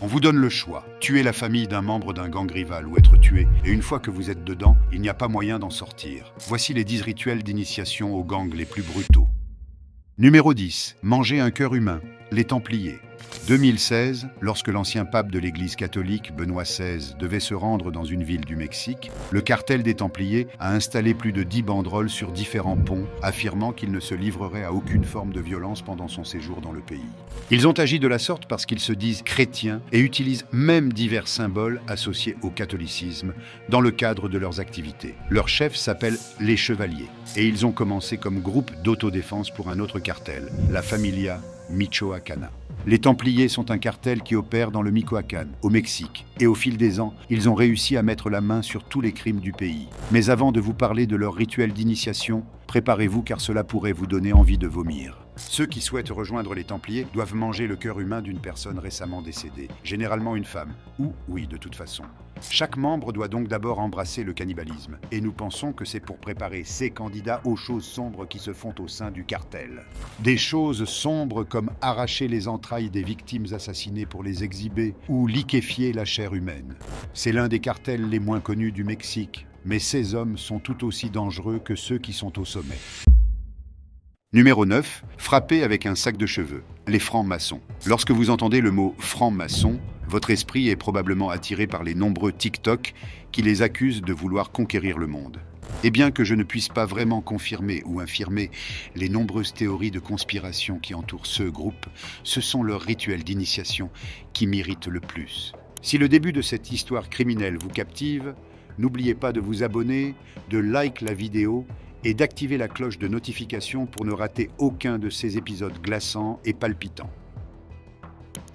On vous donne le choix, tuer la famille d'un membre d'un gang rival ou être tué, et une fois que vous êtes dedans, il n'y a pas moyen d'en sortir. Voici les 10 rituels d'initiation aux gangs les plus brutaux. Numéro 10. Manger un cœur humain. Les Templiers. 2016, lorsque l'ancien pape de l'Église catholique, Benoît XVI, devait se rendre dans une ville du Mexique, le cartel des Templiers a installé plus de 10 banderoles sur différents ponts, affirmant qu'il ne se livrerait à aucune forme de violence pendant son séjour dans le pays. Ils ont agi de la sorte parce qu'ils se disent chrétiens et utilisent même divers symboles associés au catholicisme dans le cadre de leurs activités. Leur chef s'appelle les Chevaliers et ils ont commencé comme groupe d'autodéfense pour un autre cartel, la Familia Michoacana. Les Templiers sont un cartel qui opère dans le Michoacán, au Mexique, et au fil des ans, ils ont réussi à mettre la main sur tous les crimes du pays. Mais avant de vous parler de leur rituel d'initiation, préparez-vous car cela pourrait vous donner envie de vomir. Ceux qui souhaitent rejoindre les Templiers doivent manger le cœur humain d'une personne récemment décédée, généralement une femme, ou oui de toute façon. Chaque membre doit donc d'abord embrasser le cannibalisme, et nous pensons que c'est pour préparer ces candidats aux choses sombres qui se font au sein du cartel. Des choses sombres comme arracher les entrailles des victimes assassinées pour les exhiber, ou liquéfier la chair humaine. C'est l'un des cartels les moins connus du Mexique, mais ces hommes sont tout aussi dangereux que ceux qui sont au sommet. Numéro 9. Frapper avec un sac de cheveux. Les francs-maçons. Lorsque vous entendez le mot franc-maçon, votre esprit est probablement attiré par les nombreux TikTok qui les accusent de vouloir conquérir le monde. Et bien que je ne puisse pas vraiment confirmer ou infirmer les nombreuses théories de conspiration qui entourent ce groupe, ce sont leurs rituels d'initiation qui m'irritent le plus. Si le début de cette histoire criminelle vous captive, n'oubliez pas de vous abonner, de like la vidéo et d'activer la cloche de notification pour ne rater aucun de ces épisodes glaçants et palpitants.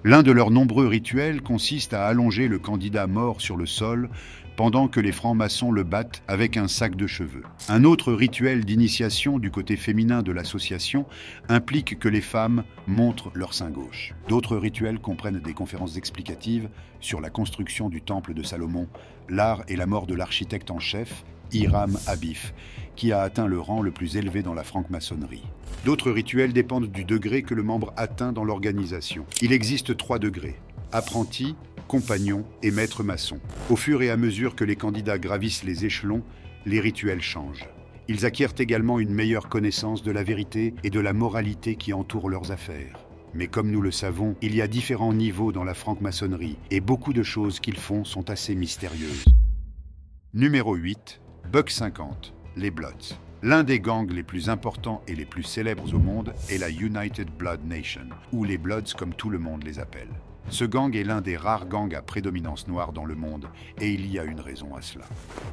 L'un de leurs nombreux rituels consiste à allonger le candidat mort sur le sol pendant que les francs-maçons le battent avec un sac de cheveux. Un autre rituel d'initiation du côté féminin de l'association implique que les femmes montrent leur sein gauche. D'autres rituels comprennent des conférences explicatives sur la construction du temple de Salomon, l'art et la mort de l'architecte en chef, Hiram Abif, qui a atteint le rang le plus élevé dans la franc-maçonnerie. D'autres rituels dépendent du degré que le membre atteint dans l'organisation. Il existe 3 degrés: apprenti, compagnon et maître maçon. Au fur et à mesure que les candidats gravissent les échelons, les rituels changent. Ils acquièrent également une meilleure connaissance de la vérité et de la moralité qui entourent leurs affaires. Mais comme nous le savons, il y a différents niveaux dans la franc-maçonnerie et beaucoup de choses qu'ils font sont assez mystérieuses. Numéro 8. Buck 50, les Bloods. L'un des gangs les plus importants et les plus célèbres au monde est la United Blood Nation, ou les Bloods comme tout le monde les appelle. Ce gang est l'un des rares gangs à prédominance noire dans le monde, et il y a une raison à cela.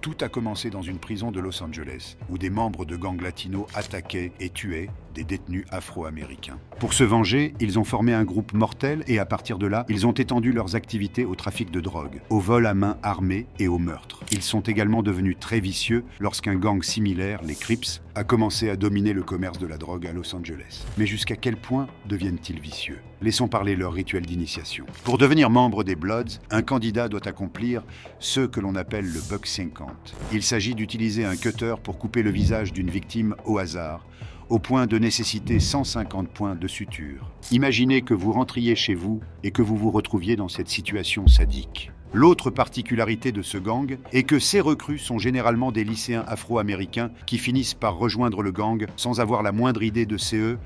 Tout a commencé dans une prison de Los Angeles, où des membres de gangs latinos attaquaient et tuaient des détenus afro-américains. Pour se venger, ils ont formé un groupe mortel et à partir de là, ils ont étendu leurs activités au trafic de drogue, au vol à main armée et au meurtre. Ils sont également devenus très vicieux lorsqu'un gang similaire, les Crips, a commencé à dominer le commerce de la drogue à Los Angeles. Mais jusqu'à quel point deviennent-ils vicieux? Laissons parler leur rituel d'initiation. Pour devenir membre des Bloods, un candidat doit accomplir ce que l'on appelle le Buck 50. Il s'agit d'utiliser un cutter pour couper le visage d'une victime au hasard, au point de nécessiter 150 points de suture. Imaginez que vous rentriez chez vous et que vous vous retrouviez dans cette situation sadique. L'autre particularité de ce gang est que ces recrues sont généralement des lycéens afro-américains qui finissent par rejoindre le gang sans avoir la moindre idée de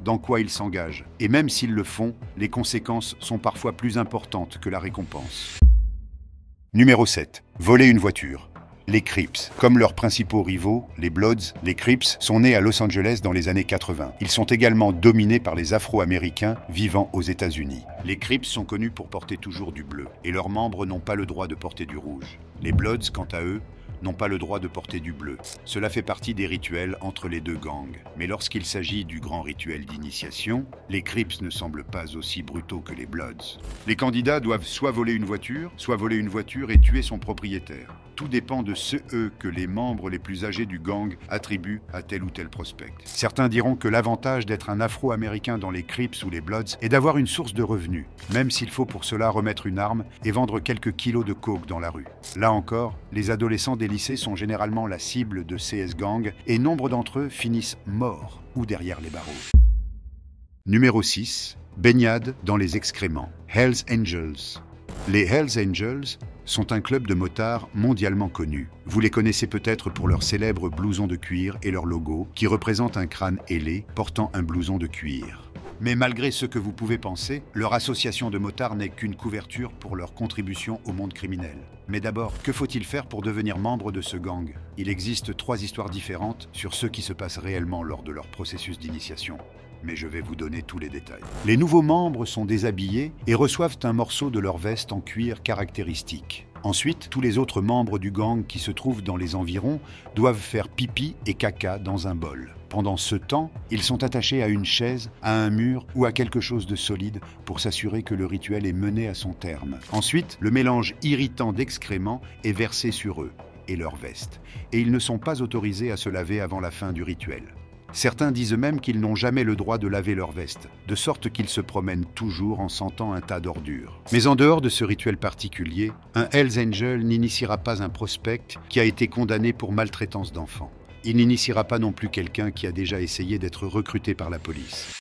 dans quoi ils s'engagent. Et même s'ils le font, les conséquences sont parfois plus importantes que la récompense. Numéro 7. Voler une voiture. Les Crips. Comme leurs principaux rivaux, les Bloods, les Crips sont nés à Los Angeles dans les années 80. Ils sont également dominés par les Afro-Américains vivant aux États-Unis. Les Crips sont connus pour porter toujours du bleu, et leurs membres n'ont pas le droit de porter du rouge. Les Bloods, quant à eux, n'ont pas le droit de porter du bleu. Cela fait partie des rituels entre les deux gangs. Mais lorsqu'il s'agit du grand rituel d'initiation, les Crips ne semblent pas aussi brutaux que les Bloods. Les candidats doivent soit voler une voiture et tuer son propriétaire. Tout dépend de ceux que les membres les plus âgés du gang attribuent à tel ou tel prospect. Certains diront que l'avantage d'être un Afro-Américain dans les Crips ou les Bloods est d'avoir une source de revenus, même s'il faut pour cela remettre une arme et vendre quelques kilos de coke dans la rue. Là encore, les adolescents des lycées sont généralement la cible de CS gangs et nombre d'entre eux finissent morts ou derrière les barreaux. Numéro 6. Baignade dans les excréments. Hells Angels. Les Hells Angels sont un club de motards mondialement connu. Vous les connaissez peut-être pour leur célèbre blouson de cuir et leur logo, qui représente un crâne ailé portant un blouson de cuir. Mais malgré ce que vous pouvez penser, leur association de motards n'est qu'une couverture pour leur contribution au monde criminel. Mais d'abord, que faut-il faire pour devenir membre de ce gang? Il existe 3 histoires différentes sur ce qui se passe réellement lors de leur processus d'initiation. Mais je vais vous donner tous les détails. Les nouveaux membres sont déshabillés et reçoivent un morceau de leur veste en cuir caractéristique. Ensuite, tous les autres membres du gang qui se trouvent dans les environs doivent faire pipi et caca dans un bol. Pendant ce temps, ils sont attachés à une chaise, à un mur ou à quelque chose de solide pour s'assurer que le rituel est mené à son terme. Ensuite, le mélange irritant d'excréments est versé sur eux et leur veste, et ils ne sont pas autorisés à se laver avant la fin du rituel. Certains disent même qu'ils n'ont jamais le droit de laver leur veste, de sorte qu'ils se promènent toujours en sentant un tas d'ordures. Mais en dehors de ce rituel particulier, un Hells Angel n'initiera pas un prospect qui a été condamné pour maltraitance d'enfants. Il n'initiera pas non plus quelqu'un qui a déjà essayé d'être recruté par la police.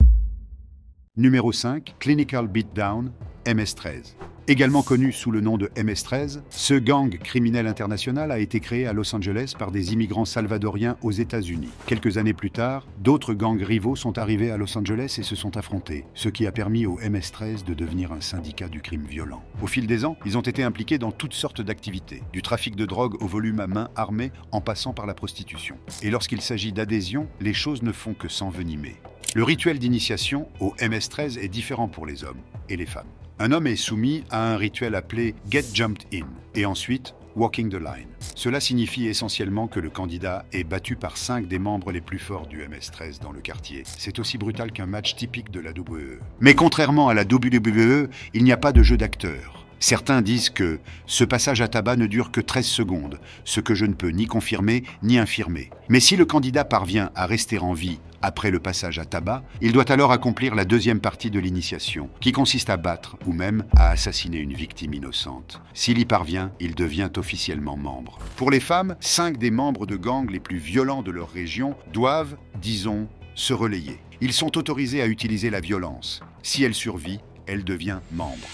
Numéro 5, Clinical Beatdown, MS-13. Également connu sous le nom de MS-13, ce gang criminel international a été créé à Los Angeles par des immigrants salvadoriens aux États-Unis. Quelques années plus tard, d'autres gangs rivaux sont arrivés à Los Angeles et se sont affrontés, ce qui a permis au MS-13 de devenir un syndicat du crime violent. Au fil des ans, ils ont été impliqués dans toutes sortes d'activités, du trafic de drogue au volume à main armé en passant par la prostitution. Et lorsqu'il s'agit d'adhésion, les choses ne font que s'envenimer. Le rituel d'initiation au MS-13 est différent pour les hommes et les femmes. Un homme est soumis à un rituel appelé « Get Jumped In » et ensuite « Walking the Line ». Cela signifie essentiellement que le candidat est battu par 5 des membres les plus forts du MS-13 dans le quartier. C'est aussi brutal qu'un match typique de la WWE. Mais contrairement à la WWE, il n'y a pas de jeu d'acteur. Certains disent que ce passage à tabac ne dure que 13 secondes, ce que je ne peux ni confirmer ni infirmer. Mais si le candidat parvient à rester en vie après le passage à tabac, il doit alors accomplir la deuxième partie de l'initiation, qui consiste à battre ou même à assassiner une victime innocente. S'il y parvient, il devient officiellement membre. Pour les femmes, 5 des membres de gangs les plus violents de leur région doivent, disons, se relayer. Ils sont autorisés à utiliser la violence. Si elle survit, elle devient membre.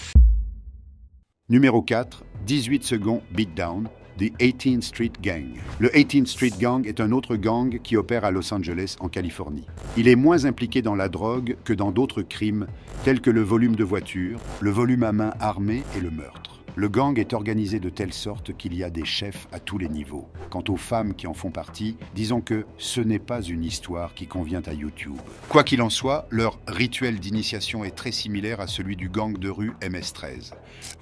Numéro 4, 18 secondes Beatdown, The 18th Street Gang. Le 18th Street Gang est un autre gang qui opère à Los Angeles, en Californie. Il est moins impliqué dans la drogue que dans d'autres crimes, tels que le volume de voitures, le volume à main armé et le meurtre. Le gang est organisé de telle sorte qu'il y a des chefs à tous les niveaux. Quant aux femmes qui en font partie, disons que ce n'est pas une histoire qui convient à YouTube. Quoi qu'il en soit, leur rituel d'initiation est très similaire à celui du gang de rue MS-13.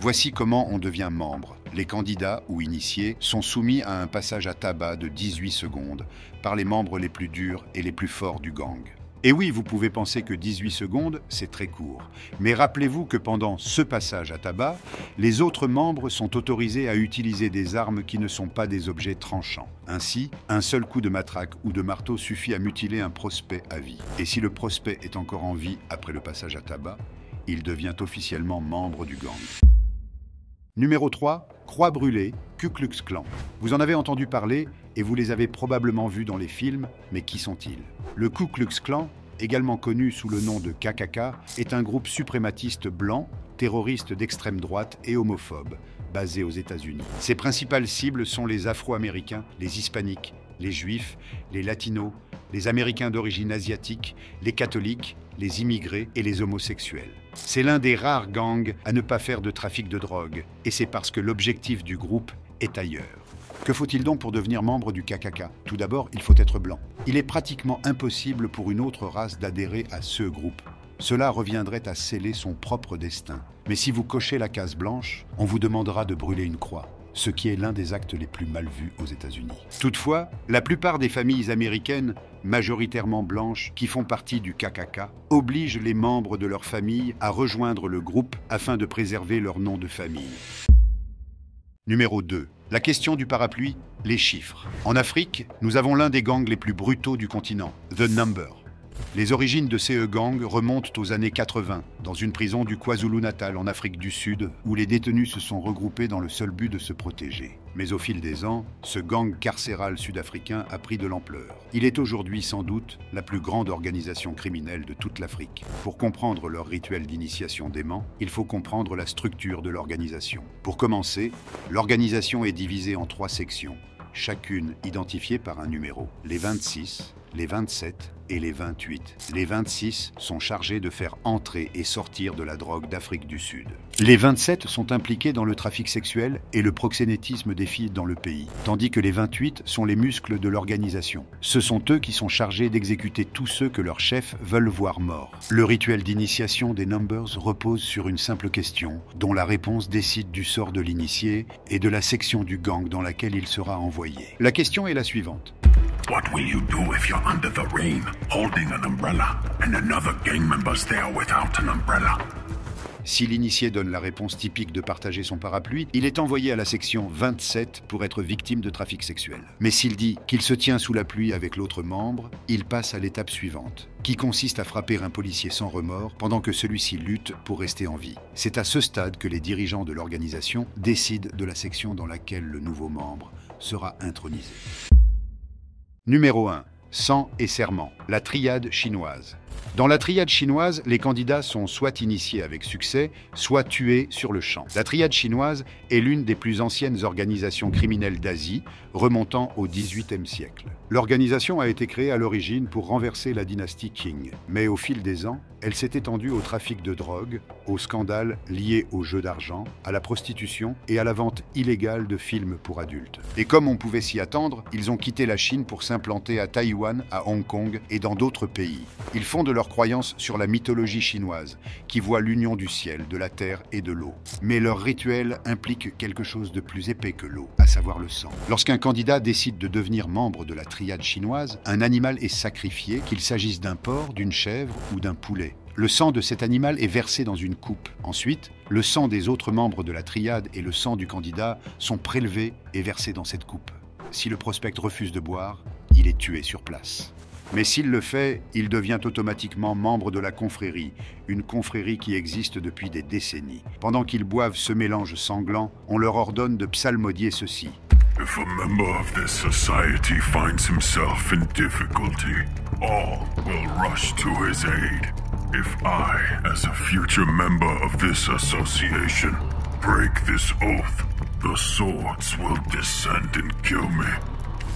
Voici comment on devient membre. Les candidats ou initiés sont soumis à un passage à tabac de 18 secondes par les membres les plus durs et les plus forts du gang. Et oui, vous pouvez penser que 18 secondes, c'est très court. Mais rappelez-vous que pendant ce passage à tabac, les autres membres sont autorisés à utiliser des armes qui ne sont pas des objets tranchants. Ainsi, un seul coup de matraque ou de marteau suffit à mutiler un prospect à vie. Et si le prospect est encore en vie après le passage à tabac, il devient officiellement membre du gang. Numéro 3, Croix brûlée, Ku Klux Klan. Vous en avez entendu parler et vous les avez probablement vus dans les films, mais qui sont-ils? Le Ku Klux Klan, également connu sous le nom de KKK, est un groupe suprématiste blanc, terroriste d'extrême droite et homophobe, basé aux États-Unis. Ses principales cibles sont les Afro-Américains, les Hispaniques, les Juifs, les Latinos, les Américains d'origine asiatique, les catholiques, les immigrés et les homosexuels. C'est l'un des rares gangs à ne pas faire de trafic de drogue, et c'est parce que l'objectif du groupe est ailleurs. Que faut-il donc pour devenir membre du KKK? Tout d'abord, il faut être blanc. Il est pratiquement impossible pour une autre race d'adhérer à ce groupe. Cela reviendrait à sceller son propre destin. Mais si vous cochez la case blanche, on vous demandera de brûler une croix, ce qui est l'un des actes les plus mal vus aux États-Unis. Toutefois, la plupart des familles américaines, majoritairement blanches, qui font partie du KKK, obligent les membres de leur famille à rejoindre le groupe afin de préserver leur nom de famille. Numéro 2. La question du parapluie, les chiffres. En Afrique, nous avons l'un des gangs les plus brutaux du continent, The Number. Les origines de ces gangs remontent aux années 80, dans une prison du KwaZulu-Natal en Afrique du Sud, où les détenus se sont regroupés dans le seul but de se protéger. Mais au fil des ans, ce gang carcéral sud-africain a pris de l'ampleur. Il est aujourd'hui sans doute la plus grande organisation criminelle de toute l'Afrique. Pour comprendre leur rituel d'initiation dément, il faut comprendre la structure de l'organisation. Pour commencer, l'organisation est divisée en 3 sections, chacune identifiée par un numéro. Les 26, les 27 et les 28. Les 26 sont chargés de faire entrer et sortir de la drogue d'Afrique du Sud. Les 27 sont impliqués dans le trafic sexuel et le proxénétisme des filles dans le pays, tandis que les 28 sont les muscles de l'organisation. Ce sont eux qui sont chargés d'exécuter tous ceux que leurs chefs veulent voir morts. Le rituel d'initiation des Numbers repose sur une simple question, dont la réponse décide du sort de l'initié et de la section du gang dans laquelle il sera envoyé. La question est la suivante. What will you do if you're under the rain, holding an umbrella, and another gang member's there without an umbrella? Si l'initié donne la réponse typique de partager son parapluie, il est envoyé à la section 27 pour être victime de trafic sexuel. Mais s'il dit qu'il se tient sous la pluie avec l'autre membre, il passe à l'étape suivante, qui consiste à frapper un policier sans remords pendant que celui-ci lutte pour rester en vie. C'est à ce stade que les dirigeants de l'organisation décident de la section dans laquelle le nouveau membre sera intronisé. Numéro 1. Sang et serment, la triade chinoise. Dans la triade chinoise, les candidats sont soit initiés avec succès, soit tués sur le champ. La triade chinoise est l'une des plus anciennes organisations criminelles d'Asie, remontant au XVIIIe siècle. L'organisation a été créée à l'origine pour renverser la dynastie Qing, mais au fil des ans, elle s'est étendue au trafic de drogue, aux scandales liés aux jeux d'argent, à la prostitution et à la vente illégale de films pour adultes. Et comme on pouvait s'y attendre, ils ont quitté la Chine pour s'implanter à Taïwan, à Hong Kong et dans d'autres pays. Ils fondent leur croyance sur la mythologie chinoise, qui voit l'union du ciel, de la terre et de l'eau. Mais leur rituel implique quelque chose de plus épais que l'eau, à savoir le sang. Lorsqu'un candidat décide de devenir membre de la triade chinoise, un animal est sacrifié, qu'il s'agisse d'un porc, d'une chèvre ou d'un poulet. Le sang de cet animal est versé dans une coupe. Ensuite, le sang des autres membres de la triade et le sang du candidat sont prélevés et versés dans cette coupe. Si le prospect refuse de boire, il est tué sur place. Mais s'il le fait, il devient automatiquement membre de la confrérie, une confrérie qui existe depuis des décennies. Pendant qu'ils boivent ce mélange sanglant, on leur ordonne de psalmodier ceci. If a member of this society finds himself in difficulty, all will rush to his aid. If I, as a future member of this association, break this oath, the swords will descend and kill me.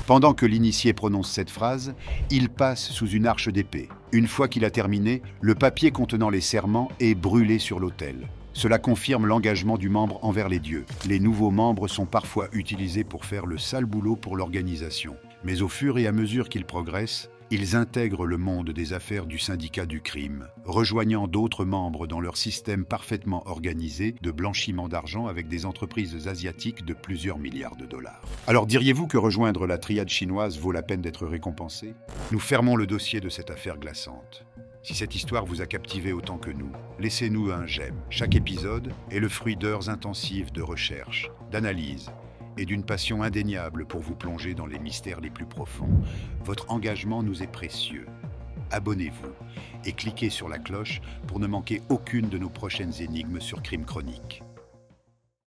Pendant que l'initié prononce cette phrase, il passe sous une arche d'épée. Une fois qu'il a terminé, le papier contenant les serments est brûlé sur l'autel. Cela confirme l'engagement du membre envers les dieux. Les nouveaux membres sont parfois utilisés pour faire le sale boulot pour l'organisation. Mais au fur et à mesure qu'ils progressent, ils intègrent le monde des affaires du syndicat du crime, rejoignant d'autres membres dans leur système parfaitement organisé de blanchiment d'argent avec des entreprises asiatiques de plusieurs milliards de dollars. Alors diriez-vous que rejoindre la triade chinoise vaut la peine d'être récompensé? Nous fermons le dossier de cette affaire glaçante. Si cette histoire vous a captivé autant que nous, laissez-nous un j'aime. Chaque épisode est le fruit d'heures intensives de recherche, d'analyse et d'une passion indéniable pour vous plonger dans les mystères les plus profonds. Votre engagement nous est précieux. Abonnez-vous et cliquez sur la cloche pour ne manquer aucune de nos prochaines énigmes sur Crime Chronique.